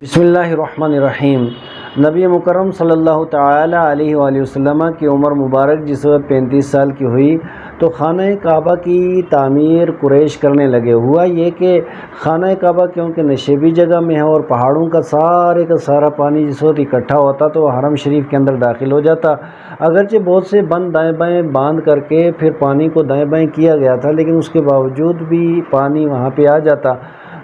بسم اللہ الرحمن الرحیم۔ نبی مکرم صلی اللہ تعالی علیہ وآلہ وسلم کی عمر مبارک جس وقت 35 سال کی ہوئی تو خانہ کعبہ کی تعمیر قریش کرنے لگے۔ ہوا یہ کہ خانہ کعبہ کیونکہ نشیبی جگہ میں ہے اور پہاڑوں کا سارا پانی جس وقت اکٹھا ہوتا تو حرم شریف کے اندر داخل ہو جاتا۔ اگرچہ بہت سے بند دائیں بائیں باندھ کر کے پھر پانی کو دائیں بائیں کیا گیا تھا، لیکن اس کے باوجود بھی پانی وہاں پہ آ جاتا۔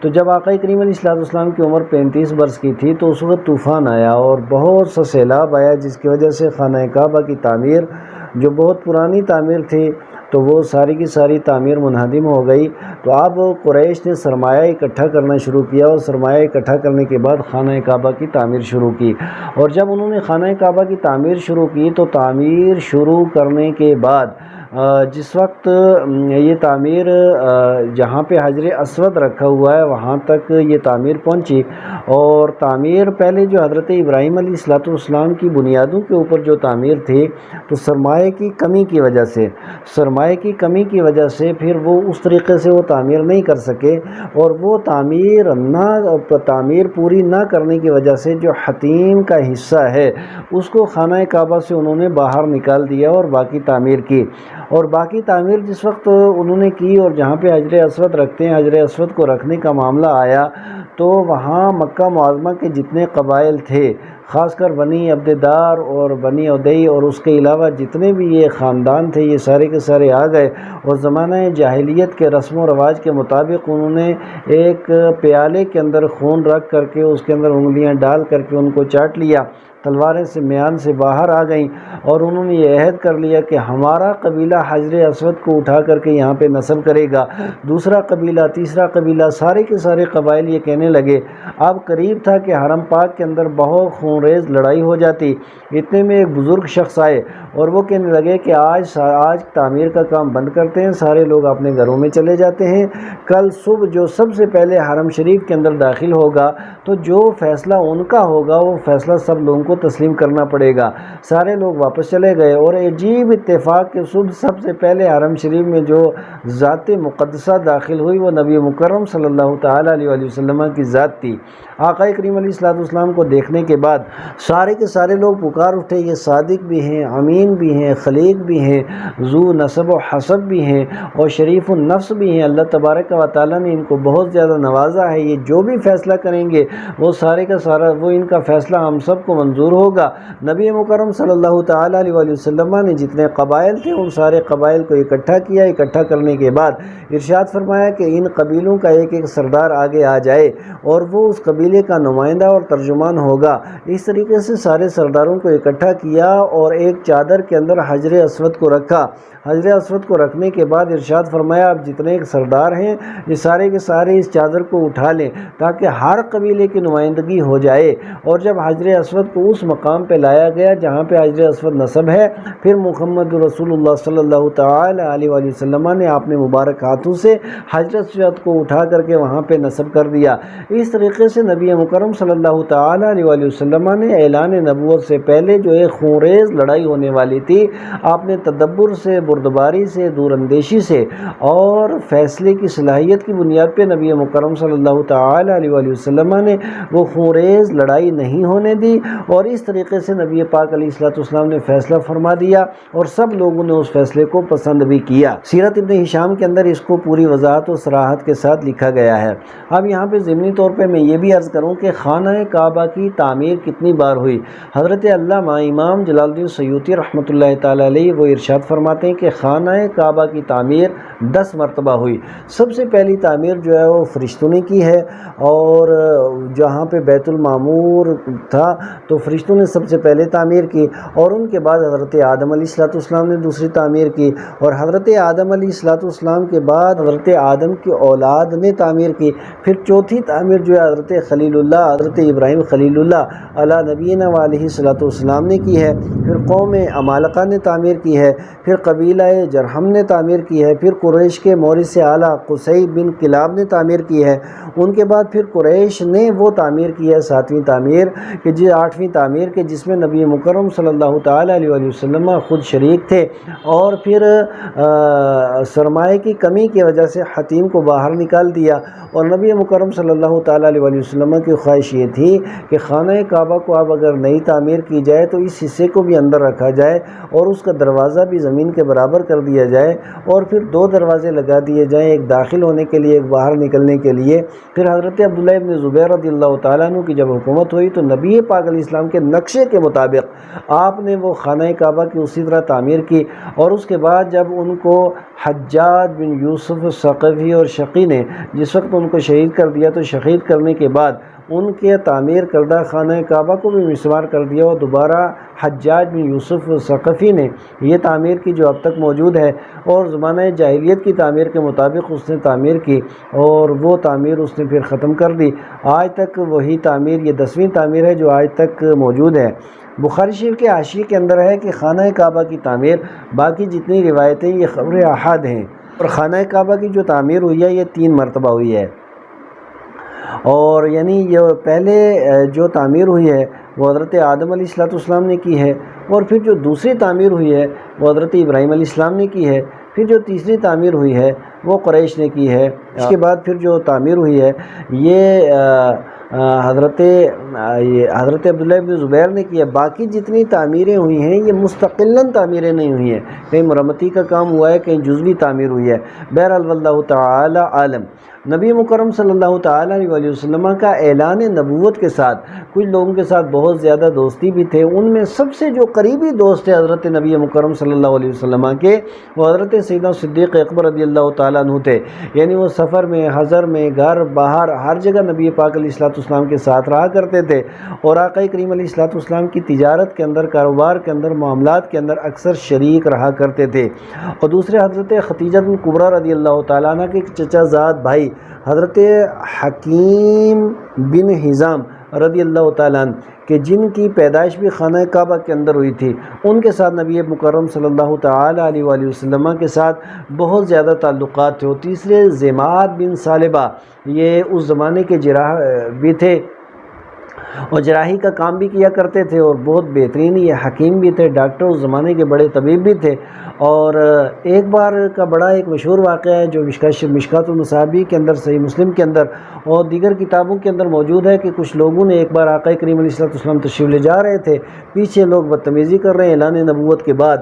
تو جب آقا کریم علیہ السلام کی عمر 35 برس کی تھی تو اس وقت طوفان آیا اور بہت سا سیلاب آیا، جس کی وجہ سے خانہ کعبہ کی تعمیر جو بہت پرانی تعمیر تھی تو وہ ساری کی ساری تعمیر منہدم ہو گئی۔ تو اب قریش نے سرمایہ اکٹھا کرنا شروع کیا اور سرمایہ اکٹھا کرنے کے بعد خانہ کعبہ کی تعمیر شروع کی۔ اور جب انہوں نے خانہ کعبہ کی تعمیر شروع کی تو تعمیر شروع کرنے کے بعد جس وقت یہ تعمیر جہاں پہ حجر اسود رکھا ہوا ہے وہاں تک یہ تعمیر پہنچی، اور تعمیر پہلے جو حضرت ابراہیم علیہ السلام کی بنیادوں کے اوپر جو تعمیر تھی تو سرمایہ کی کمی کی وجہ سے پھر وہ اس طریقے سے وہ تعمیر نہیں کر سکے، اور وہ تعمیر پوری نہ کرنے کی وجہ سے جو حتیم کا حصہ ہے اس کو خانہ کعبہ سے انہوں نے باہر نکال دیا اور باقی تعمیر کی۔ اور باقی تعمیر جس وقت انہوں نے کی اور جہاں پہ حجر اسود رکھتے ہیں، حجر اسود کو رکھنے کا معاملہ آیا تو وہاں مکہ معظمہ کے جتنے قبائل تھے، خاص کر بنی عبددار اور بنی عدی اور اس کے علاوہ جتنے بھی یہ خاندان تھے یہ سارے کے سارے آ گئے، اور زمانہ جاہلیت کے رسم و رواج کے مطابق انہوں نے ایک پیالے کے اندر خون رکھ کر کے اس کے اندر انگلیاں ڈال کر کے ان کو چاٹ لیا، تلواریں سے میان سے باہر آ گئیں، اور انہوں نے یہ عہد کر لیا کہ ہمارا قبیلہ حجر اسود کو اٹھا کر کے یہاں پہ نصب کرے گا، دوسرا قبیلہ، تیسرا قبیلہ، سارے کے سارے قبائل یہ کہنے لگے۔ اب قریب تھا کہ حرم پاک کے اندر بہت خونریز لڑائی ہو جاتی، اتنے میں ایک بزرگ شخص آئے اور وہ کہنے لگے کہ آج تعمیر کا کام بند کرتے ہیں، سارے لوگ اپنے گھروں میں چلے جاتے ہیں، کل صبح جو سب سے پہلے حرم شریف کے اندر داخل ہوگا تو جو فیصلہ ان کا ہوگا وہ فیصلہ سب لوگوں کو تسلیم کرنا پڑے گا۔ سارے لوگ واپس چلے گئے، اور عجیب اتفاق کے صبح سب سے پہلے حرم شریف میں جو ذات مقدسہ داخل ہوئی وہ نبی مکرم صلی اللہ تعالی علیہ وآلہ وسلم کی ذات تھی۔ آقا کریم علیہ السلام کو دیکھنے کے بعد سارے کے سارے لوگ پکار اٹھے، یہ صادق بھی ہیں، امین بھی ہیں، خلیق بھی ہیں، ذو نسب و حسب بھی ہیں اور شریف النفس بھی ہیں، اللہ تبارک و تعالیٰ نے ان کو بہت زیادہ نوازا ہے، یہ جو بھی فیصلہ کریں گے وہ سارے کا سارا وہ ان کا فیصلہ ہم سب کو منظور ہوگا۔ نبی مکرم صلی اللہ تعالی علیہ وآلہ وسلم نے جتنے قبائل تھے ان سارے قبائل کو اکٹھا کیا، اکٹھا کرنے کے بعد ارشاد فرمایا کہ ان قبیلوں کا ایک ایک سردار آگے آ جائے اور وہ اس قبیلے کا نمائندہ اور ترجمان ہوگا۔ اس طریقے سے سارے سرداروں کو اکٹھا کیا اور ایک چادر کے اندر حجر اسود کو رکھا۔ حجر اسود کو رکھنے کے بعد ارشاد فرمایا اب جتنے ایک سردار ہیں یہ سارے کے سارے اس چادر کو اٹھا لیں تاکہ ہر قبیلے کی نمائندگی ہو جائے۔ اور جب حجر اسود کو اس مقام پہ لایا گیا جہاں پہ حجر اسود نصب ہے، پھر محمد رسول اللہ صلی اللہ تعالی علیہ وآلہ وسلم نے اپنے مبارک ہاتھوں سے حجر اسود کو اٹھا کر کے وہاں پہ نصب کر دیا۔ اس طریقے سے نبی مکرم صلی اللہ تعالی علیہ وآلہ وسلم نے اعلان نبوت سے پہلے جو ایک خونریز لڑائی ہونے والی تھی، آپ نے تدبر سے، بردباری سے، دور اندیشی سے اور فیصلے کی صلاحیت کی بنیاد پہ نبی مکرم صلی اللہ تعالی علیہ وآلہ وسلم نے وہ خونریز لڑائی نہیں ہونے دی، اور اس طریقے سے نبی پاک علیہ السلام نے فیصلہ فرما دیا اور سب لوگوں نے اس فیصلے کو پسند بھی کیا۔ سیرت ابن ہشام کے اندر اس کو پوری وضاحت و صراحت کے ساتھ لکھا گیا ہے۔ اب یہاں پہ ضمنی طور پہ میں یہ بھی عرض کروں کہ خانہ کعبہ کی تعمیر کتنی بار ہوئی۔ حضرت علامہ امام جلال الدین سیوطی رحمۃ اللہ تعالی علیہ وہ ارشاد فرماتے ہیں کہ خانہ کعبہ کی تعمیر 10 مرتبہ ہوئی۔ سب سے پہلی تعمیر جو ہے وہ فرشتوں نے کی ہے، اور جہاں پہ بیت المعمور تھا تو فرشتوں نے سب سے پہلے تعمیر کی، اور ان کے بعد حضرت آدم علیہ السلام نے دوسری تعمیر کی، اور حضرت آدم علیہ السلام کے بعد حضرت آدم کی اولاد نے تعمیر کی۔ پھر چوتھی تعمیر جو ہے حضرت خلیل اللہ، حضرت ابراہیم خلیل اللہ علیہ نبینا علیہ السلام نے کی ہے۔ پھر قوم عمالقہ نے تعمیر کی ہے، پھر قبیلہ جرہم نے تعمیر کی ہے، پھر قریش کے مورث اعلیٰ قصی بن کلاب نے تعمیر کی ہے۔ ان کے بعد پھر قریش نے وہ تعمیر کی ہے 7ویں تعمیر کہ 8ویں تعمیر کے جس میں نبی مکرم صلی اللہ تعالیٰ علیہ وآلہ وسلم خود شریک تھے، اور پھر سرمایہ کی کمی کی وجہ سے حتیم کو باہر نکال دیا، اور نبی مکرم صلی اللہ تعالیٰ علیہ وآلہ وسلم کی خواہش یہ تھی کہ خانہ کعبہ کو اب اگر نئی تعمیر کی جائے تو اس حصے کو بھی اندر رکھا جائے اور اس کا دروازہ بھی زمین کے برابر کر دیا جائے، اور پھر 2 دروازے لگا دیے جائیں، ایک داخل ہونے کے لیے، ایک باہر نکلنے کے لیے۔ پھر حضرت عبداللہ ابن زبیر رضی اللہ تعالیٰ عنہ کی جب حکومت ہوئی تو نبی پاک علیہ السلام کے نقشے کے مطابق آپ نے وہ خانہ کعبہ کی اسی طرح تعمیر کی، اور اس کے بعد جب ان کو حجاج بن یوسف ثقفی اور شقی نے جس وقت ان کو شہید کر دیا تو شہید کرنے کے بعد ان کے تعمیر کردہ خانہ کعبہ کو بھی مسمار کر دیا، اور دوبارہ حجاج بن یوسف ثقفی نے یہ تعمیر کی جو اب تک موجود ہے، اور زمانہ جاہلیت کی تعمیر کے مطابق اس نے تعمیر کی، اور وہ تعمیر اس نے پھر ختم کر دی۔ آج تک وہی تعمیر، یہ 10ویں تعمیر ہے جو آج تک موجود ہے۔ بخاری شریف کے حاشیے کے اندر ہے کہ خانہ کعبہ کی تعمیر، باقی جتنی روایتیں یہ خبر احاد ہیں، اور خانہ کعبہ کی جو تعمیر ہوئی ہے یہ 3 مرتبہ ہوئی ہے، اور یعنی یہ پہلے جو تعمیر ہوئی ہے وہ حضرت آدم علیہ السلام نے کی ہے، اور پھر جو دوسری تعمیر ہوئی ہے وہ حضرت ابراہیم علیہ السلام نے کی ہے، پھر جو تیسری تعمیر ہوئی ہے وہ قریش نے کی ہے، اس کے بعد پھر جو تعمیر ہوئی ہے یہ حضرت عبداللہ ابن زبیر نے کی ہے۔ باقی جتنی تعمیریں ہوئی ہیں یہ مستقلاً تعمیریں نہیں ہوئی ہیں، کہیں مرمتی کا کام ہوا ہے، کہیں جزوی تعمیر ہوئی ہے۔ بہرحال واللہ تعالی عالم۔ نبی مکرم صلی اللہ تعالیٰ علیہ وسلم کا اعلان نبوت کے ساتھ کچھ لوگوں کے ساتھ بہت زیادہ دوستی بھی تھے، ان میں سب سے جو قریبی دوست تھے حضرت نبی مکرم صلی اللہ علیہ وسلم کے، وہ حضرت سیدنا صدیق اکبر رضی اللہ تعالیٰ عنہ تھے، یعنی وہ سفر میں، حضر میں، گھر باہر ہر جگہ نبی پاک علیہ السلام کے ساتھ رہا کرتے تھے، اور آقا کریم علیہ السلام کی تجارت کے اندر، کاروبار کے اندر، معاملات کے اندر اکثر شریک رہا کرتے تھے۔ اور دوسرے حضرت خدیجہ کبریٰ رضی اللہ تعالیٰ عنہ کے چچا زاد بھائی حضرت حکیم بن حزام رضی اللہ تعالیٰ عنہ کہ جن کی پیدائش بھی خانہ کعبہ کے اندر ہوئی تھی، ان کے ساتھ نبی مکرم صلی اللہ تعالیٰ علیہ وآلہ وسلم کے ساتھ بہت زیادہ تعلقات تھے۔ اور تیسرے زماد بن ثعلبہ، یہ اس زمانے کے جراح بھی تھے اور جراحی کا کام بھی کیا کرتے تھے، اور بہت بہترین یہ حکیم بھی تھے، ڈاکٹر، اس زمانے کے بڑے طبیب بھی تھے۔ اور ایک بار کا بڑا ایک مشہور واقعہ ہے جو مشکات المصابیح کے اندر، صحیح مسلم کے اندر اور دیگر کتابوں کے اندر موجود ہے کہ کچھ لوگوں نے ایک بار آقا کریم علیہ السلام تشریف لے جا رہے تھے، پیچھے لوگ بدتمیزی کر رہے ہیں اعلان نبوت کے بعد،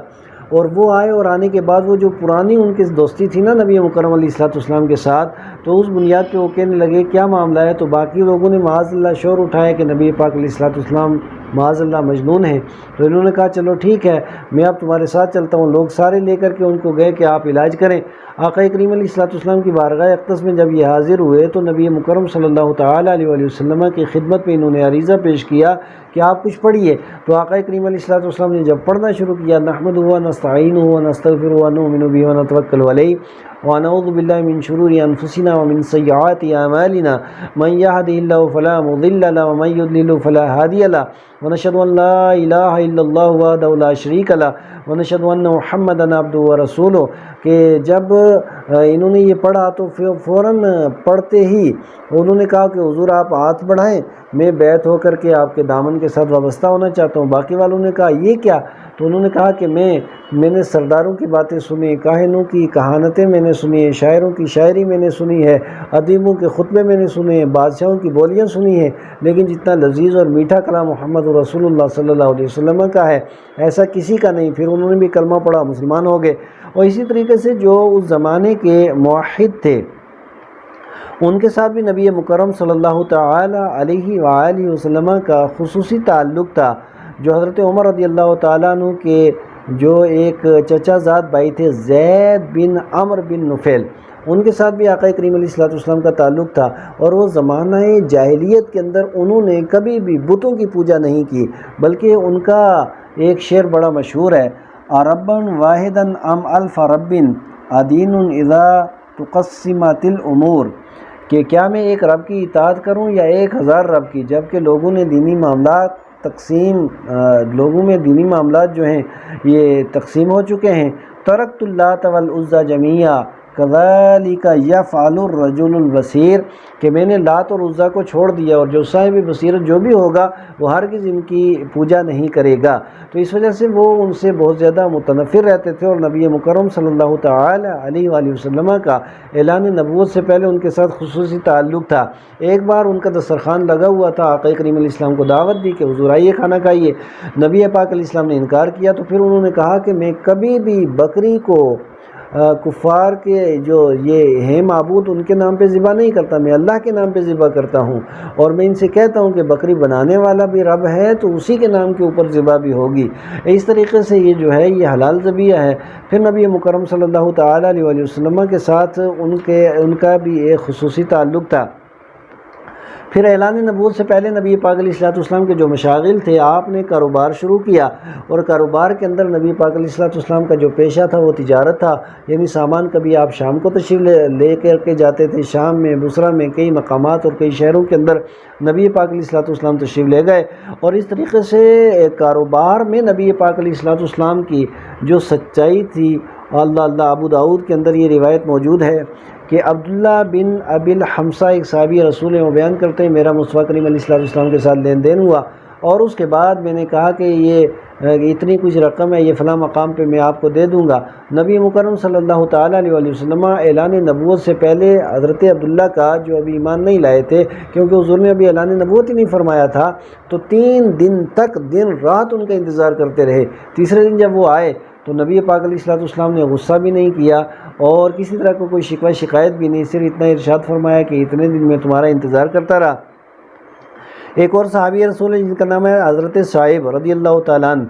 اور وہ آئے، اور آنے کے بعد وہ جو پرانی ان کی دوستی تھی نا نبی مکرم علیہ السلام کے ساتھ، تو اس بنیاد پہ وہ کہنے لگے کیا معاملہ ہے، تو باقی لوگوں نے معاذ اللہ شور اٹھایا کہ نبی پاک علیہ السلام معاذ اللہ مجنون ہیں، تو انہوں نے کہا چلو ٹھیک ہے میں اب تمہارے ساتھ چلتا ہوں۔ لوگ سارے لے کر کے ان کو گئے کہ آپ علاج کریں۔ آقا کریم علیہ السلام کی بارگاہ اقدس میں جب یہ حاضر ہوئے تو نبی مکرم صلی اللہ تعالیٰ علیہ وآلہ وسلم کی خدمت میں انہوں نے عریضہ پیش کیا کہ آپ کچھ پڑھیے، تو آقا کریم علیہ السلام نے جب پڑھنا شروع کیا، نحمدہ ونستعینہ ونستغفرہ ونؤمن بہ ونتوکل علیہ ونعوذ باللہ من شرور انفسنا ومن سیئات اعمالنا من یہدہ اللہ فلا مضل له ومن یضلل فلا ہادی له ونشهد ان لا الہ الا اللہ وحدہ لا شریک له ونشهد ان محمدا عبدہ ورسولہ، کہ جب انہوں نے یہ پڑھا تو فوراً پڑھتے ہی انہوں نے کہا کہ حضور آپ ہاتھ بڑھائیں، میں بیعت ہو کر کے آپ کے دامن کے ساتھ وابستہ ہونا چاہتا ہوں۔ باقی والوں نے کہا یہ کیا؟ تو انہوں نے کہا کہ میں نے سرداروں کی باتیں سنی، کاہنوں کی کہانتیں میں نے سنی ہیں، شاعروں کی شاعری میں نے سنی ہے، ادیبوں کے خطبے میں نے سنے ہیں، بادشاہوں کی بولیاں سنی ہیں، لیکن جتنا لذیذ اور میٹھا کلام محمد رسول اللہ صلی اللہ علیہ وسلم کا ہے ایسا کسی کا نہیں۔ پھر انہوں نے بھی کلمہ پڑھا، مسلمان ہو گئے۔ اور اسی طریقے سے جو اس زمانے کے موحد تھے ان کے ساتھ بھی نبی مکرم صلی اللہ تعالی علیہ وآلہ وسلم کا خصوصی تعلق تھا۔ جو حضرت عمر رضی اللہ تعالیٰ عنہ کے جو ایک چچا زاد بھائی تھے زید بن عمرو بن نفیل، ان کے ساتھ بھی آقا کریم علیہ السلام کا تعلق تھا، اور وہ زمانہ جاہلیت کے اندر انہوں نے کبھی بھی بتوں کی پوجا نہیں کی، بلکہ ان کا ایک شعر بڑا مشہور ہے، ربًا واحدًا ام الف رب ادین اذا تقسمت الامور، کہ کیا میں ایک رب کی اطاعت کروں یا 1000 رب کی، جبکہ لوگوں میں دینی معاملات جو ہیں یہ تقسیم ہو چکے ہیں۔ ترکت اللات والعزی جمیعا کذالک یفعل الرجل البصیر، کہ میں نے لات اور عزیٰ کو چھوڑ دیا اور جو صاحب بصیرت جو بھی ہوگا وہ ہرگز ان کی پوجا نہیں کرے گا۔ تو اس وجہ سے وہ ان سے بہت زیادہ متنفر رہتے تھے، اور نبی مکرم صلی اللہ تعالی علیہ وآلہ وسلم کا اعلان نبوت سے پہلے ان کے ساتھ خصوصی تعلق تھا۔ ایک بار ان کا دسترخوان لگا ہوا تھا، آقا کریم علیہ السلام کو دعوت دی کہ حضور آئیے کھانا کھائیے، نبی پاک علیہ السلام نے انکار کیا، تو پھر انہوں نے کہا کہ میں کبھی بھی بکری کو کفار کے جو یہ ہیں معبود ان کے نام پہ ذبح نہیں کرتا، میں اللہ کے نام پہ ذبح کرتا ہوں، اور میں ان سے کہتا ہوں کہ بکری بنانے والا بھی رب ہے تو اسی کے نام کے اوپر ذبح بھی ہوگی۔ اس طریقے سے یہ جو ہے یہ حلال ذبیحہ ہے۔ پھر نبی مکرم صلی اللہ تعالی علیہ وآلہ وسلم کے ساتھ ان کا بھی ایک خصوصی تعلق تھا۔ پھر اعلان نبوت سے پہلے نبی پاک علیہ السلام کے جو مشاغل تھے، آپ نے کاروبار شروع کیا، اور کاروبار کے اندر نبی پاک علیہ السلام کا جو پیشہ تھا وہ تجارت تھا، یعنی سامان کبھی آپ شام کو تشریف لے کر کے جاتے تھے، شام میں بصرہ میں کئی مقامات اور کئی شہروں کے اندر نبی پاک علیہ السلام تشریف لے گئے، اور اس طریقے سے کاروبار میں نبی پاک علیہ السلام کی جو سچائی تھی، اللہ ابو داؤد کے اندر یہ روایت موجود ہے کہ عبداللہ بن ابی الحمصہ ایک صحابی رسول وہ بیان کرتے ہیں، میرا مصطفیٰ کریم علیہ السلام کے ساتھ لین دین ہوا، اور اس کے بعد میں نے کہا کہ یہ اتنی کچھ رقم ہے، یہ فلاں مقام پہ میں آپ کو دے دوں گا۔ نبی مکرم صلی اللہ تعالیٰ علیہ وآلہ وسلم اعلان نبوت سے پہلے حضرت عبداللہ کا جو ابھی ایمان نہیں لائے تھے، کیونکہ حضور نے ابھی اعلان نبوت ہی نہیں فرمایا تھا، تو 3 دن تک دن رات ان کا انتظار کرتے رہے۔ تیسرے دن جب وہ آئے تو نبی پاک علیہ السلام نے غصہ بھی نہیں کیا اور کسی طرح کو کوئی شکوہ شکایت بھی نہیں، صرف اتنا ارشاد فرمایا کہ اتنے دن میں تمہارا انتظار کرتا رہا۔ ایک اور صحابی رسول ہے جن کا نام ہے حضرت صائب رضی اللہ تعالیٰ عنہ،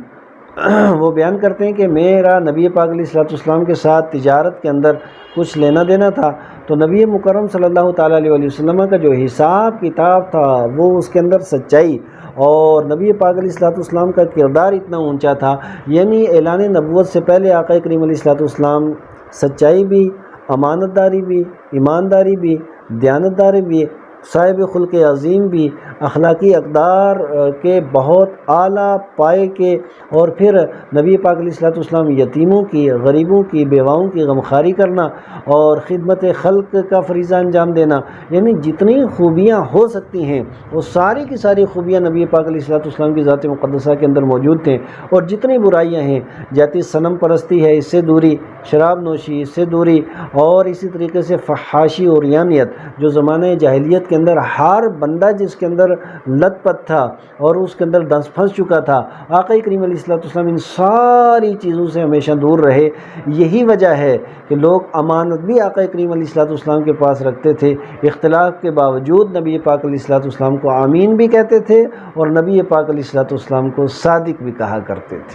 وہ بیان کرتے ہیں کہ میرا نبی پاک علیہ السلام کے ساتھ تجارت کے اندر کچھ لینا دینا تھا، تو نبی مکرم صلی اللہ تعالیٰ علیہ وآلہ وسلم کا جو حساب کتاب تھا وہ اس کے اندر سچائی، اور نبی پاک علیہ السلام کا کردار اتنا اونچا تھا، یعنی اعلان نبوت سے پہلے آقا کریم علیہ السلام سچائی بھی، امانت داری بھی، ایمانداری بھی، دیانتداری بھی، صاحب خلق عظیم بھی، اخلاقی اقدار کے بہت اعلیٰ پائے کے، اور پھر نبی پاک علیہ السلام یتیموں کی، غریبوں کی، بیواؤں کی غمخواری کرنا اور خدمت خلق کا فریضہ انجام دینا، یعنی جتنی خوبیاں ہو سکتی ہیں وہ ساری کی ساری خوبیاں نبی پاک علیہ السلام کی ذات مقدسہ کے اندر موجود تھیں، اور جتنی برائیاں ہیں جاتی صنم پرستی ہے اس سے دوری، شراب نوشی اس سے دوری، اور اسی طریقے سے فحاشی اور عریانیت جو زمانہ جاہلیت کے اندر ہر بندہ جس کے اندر لت پت تھا اور اس کے اندر دنس پھنس چکا تھا، آقا کریم علیہ السلام ان ساری چیزوں سے ہمیشہ دور رہے۔ یہی وجہ ہے کہ لوگ امانت بھی آقا کریم علیہ السلام کے پاس رکھتے تھے، اختلاف کے باوجود نبی پاک علیہ السلام کو آمین بھی کہتے تھے، اور نبی پاک علیہ السلام کو صادق بھی کہا کرتے تھے۔